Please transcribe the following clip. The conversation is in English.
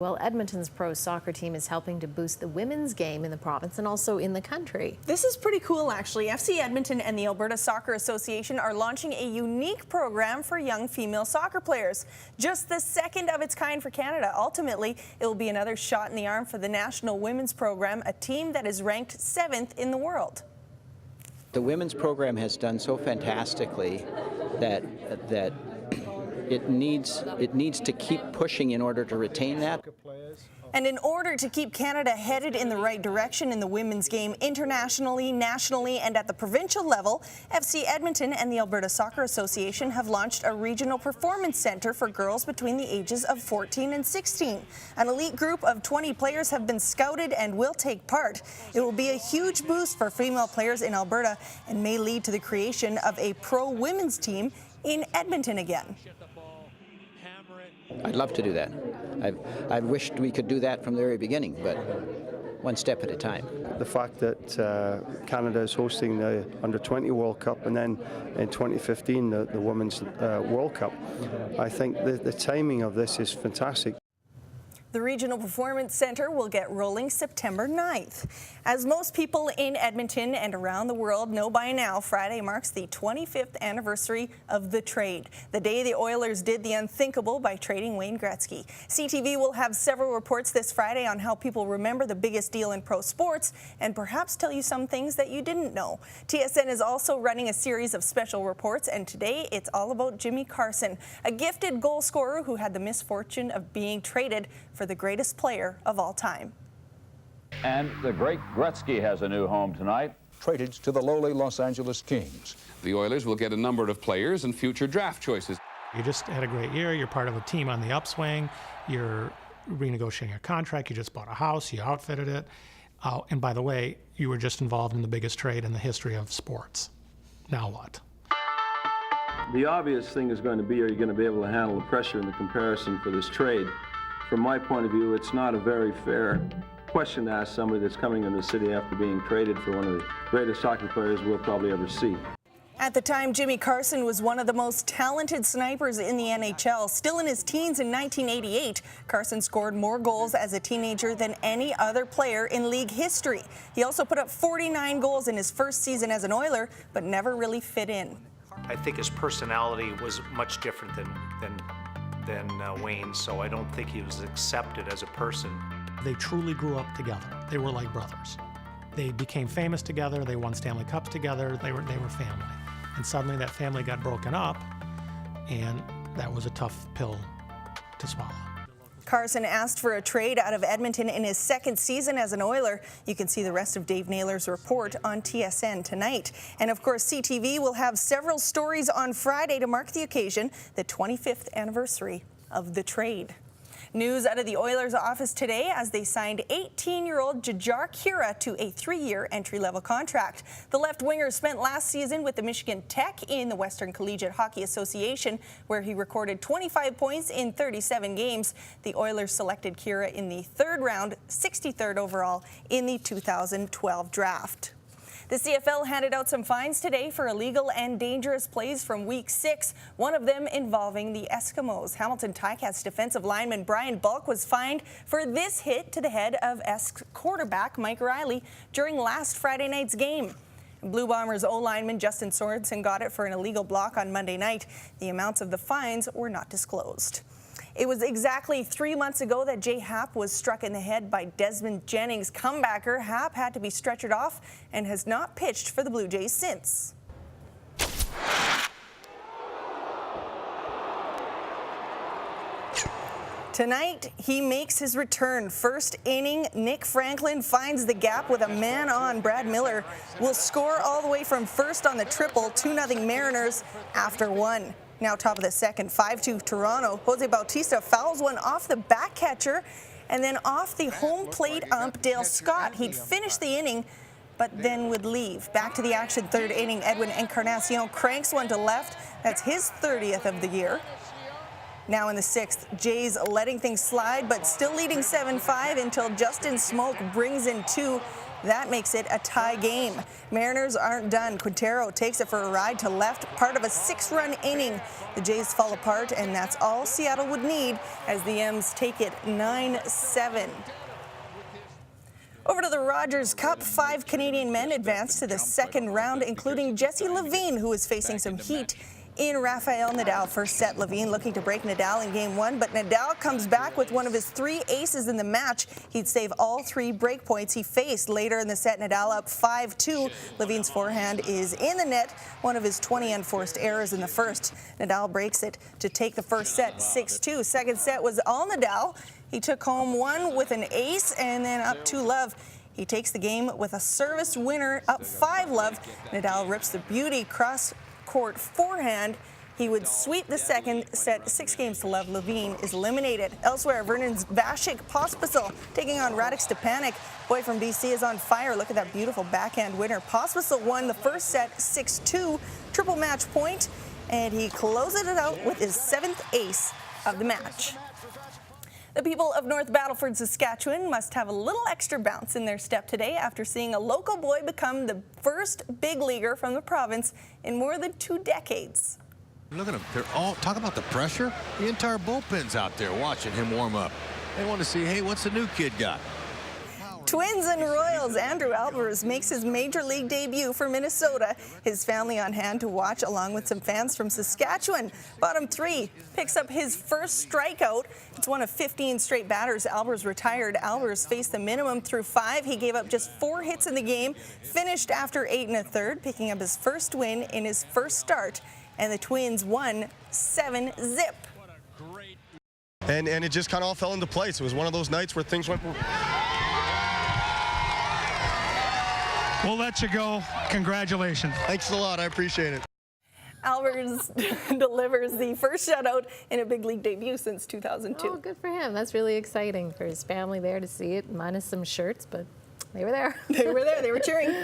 Well, Edmonton's pro soccer team is helping to boost the women's game in the province and also in the country. This is pretty cool, actually. FC Edmonton and the Alberta Soccer Association are launching a unique program for young female soccer players. Just the second of its kind for Canada. Ultimately, it will be another shot in the arm for the national women's program, a team that is ranked 7th in the world. The women's program has done so fantastically that it needs to keep pushing in order to retain that. And in order to keep Canada headed in the right direction in the women's game internationally, nationally, and at the provincial level, FC Edmonton and the Alberta Soccer Association have launched a regional performance centre for girls between the ages of 14 and 16. An elite group of 20 players have been scouted and will take part. It will be a huge boost for female players in Alberta and may lead to the creation of a pro women's team in Edmonton again. I'd love to do that. I've wished we could do that from the very beginning, but one step at a time. The fact that Canada is hosting the Under-20 World Cup and then in 2015 the Women's World Cup, I think the timing of this is fantastic. The Regional Performance Centre will get rolling September 9th. As most people in Edmonton and around the world know by now, Friday marks the 25th anniversary of the trade, the day the Oilers did the unthinkable by trading Wayne Gretzky. CTV will have several reports this Friday on how people remember the biggest deal in pro sports and perhaps tell you some things that you didn't know. TSN is also running a series of special reports, and today it's all about Jimmy Carson, a gifted goal scorer who had the misfortune of being traded for the greatest player of all time. And the great Gretzky has a new home tonight. Traded to the lowly Los Angeles Kings. The Oilers will get a number of players and future draft choices. You just had a great year. You're part of a team on the upswing. You're renegotiating a contract. You just bought a house. You outfitted it. And by the way, you were just involved in the biggest trade in the history of sports. Now what? The obvious thing is going to be, are you going to be able to handle the pressure and the comparison for this trade? From my point of view, it's not a very fair question to ask somebody that's coming into the city after being traded for one of the greatest hockey players we'll probably ever see. At the time, Jimmy Carson was one of the most talented snipers in the NHL. Still in his teens in 1988, Carson scored more goals as a teenager than any other player in league history. He also put up 49 goals in his first season as an Oiler, but never really fit in. I think his personality was much different than Wayne, so I don't think he was accepted as a person. They truly grew up together. They were like brothers. They became famous together. They won Stanley Cups together. They were family. And suddenly that family got broken up, and that was a tough pill to swallow. Carson asked for a trade out of Edmonton in his second season as an Oiler. You can see the rest of Dave Naylor's report on TSN tonight. And of course, CTV will have several stories on Friday to mark the occasion, the 25th anniversary of the trade. News out of the Oilers' office today as they signed 18-year-old Jujhar Khaira to a 3-year entry-level contract. The left winger spent last season with the Michigan Tech in the Western Collegiate Hockey Association, where he recorded 25 points in 37 games. The Oilers selected Khaira in the 3rd round, 63rd overall in the 2012 draft. The CFL handed out some fines today for illegal and dangerous plays from Week 6, one of them involving the Eskimos. Hamilton Ticats defensive lineman Brian Bulk was fined for this hit to the head of Esk quarterback Mike Riley during last Friday night's game. Blue Bombers O-lineman Justin Sorensen got it for an illegal block on Monday night. The amounts of the fines were not disclosed. It was exactly 3 months ago that Jay Happ was struck in the head by Desmond Jennings. Comebacker Happ had to be stretchered off and has not pitched for the Blue Jays since. Tonight, he makes his return. First inning, Nick Franklin finds the gap with a man on. Brad Miller will score all the way from first on the triple, 2-0 Mariners after 1. Now top of the second, 5-2 Toronto. Jose Bautista fouls one off the back catcher and then off the home plate ump Dale Scott. He'd finish the inning, but then would leave. Back to the action, 3rd inning. Edwin Encarnacion cranks one to left. That's his 30th of the year. Now in the 6th, Jays letting things slide, but still leading 7-5 until Justin Smoke brings in 2. That makes it a tie game. Mariners aren't done. Quintero takes it for a ride to left, part of a 6-run inning. The Jays fall apart, and that's all Seattle would need as the M's take it 9-7. Over to the Rogers Cup, 5 Canadian men advanced to the second round, including Jesse Levine, who is facing some heat in Rafael Nadal. First set, Levine looking to break Nadal in game 1, but Nadal comes back with one of his 3 aces in the match. He'd save all 3 break points he faced. Later in the set, Nadal up 5-2. Levine's forehand is in the net, one of his 20 unforced errors in the first. Nadal breaks it to take the first set 6-2. Second set was all Nadal. He took home 1 with an ace and then up 2-love. He takes the game with a service winner, up 5-love. Nadal rips the beauty cross-court forehand. He would sweep the second set 6-0. Levine is eliminated. Elsewhere, Vernon's Vasek Pospisil taking on Radek Stepanek. Boy from BC is on fire. Look at that beautiful backhand winner. Pospisil won the first set 6-2, triple match point, and he closes it out with his 7th ace of the match. The people of North Battleford, Saskatchewan must have a little extra bounce in their step today after seeing a local boy become the first big leaguer from the province in more than 2 decades. Look at them. They're all talking about the pressure. The entire bullpen's out there watching him warm up. They want to see, hey, what's the new kid got? Twins and Royals. Andrew Alvarez makes his major league debut for Minnesota. His family on hand to watch, along with some fans from Saskatchewan. Bottom 3 picks up his first strikeout. It's one of 15 straight batters Alvarez retired. Alvarez faced the minimum through 5. He gave up just 4 hits in the game, finished after 8 1/3, picking up his first win in his first start. And the Twins won 7-0. And it just kind of all fell into place. It was one of those nights where things went. We'll let you go. Congratulations. Thanks a lot. I appreciate it. Alvarez delivers the first shutout in a big league debut since 2002. Oh, good for him. That's really exciting for his family there to see it, minus some shirts, but they were there. They were there. They were cheering.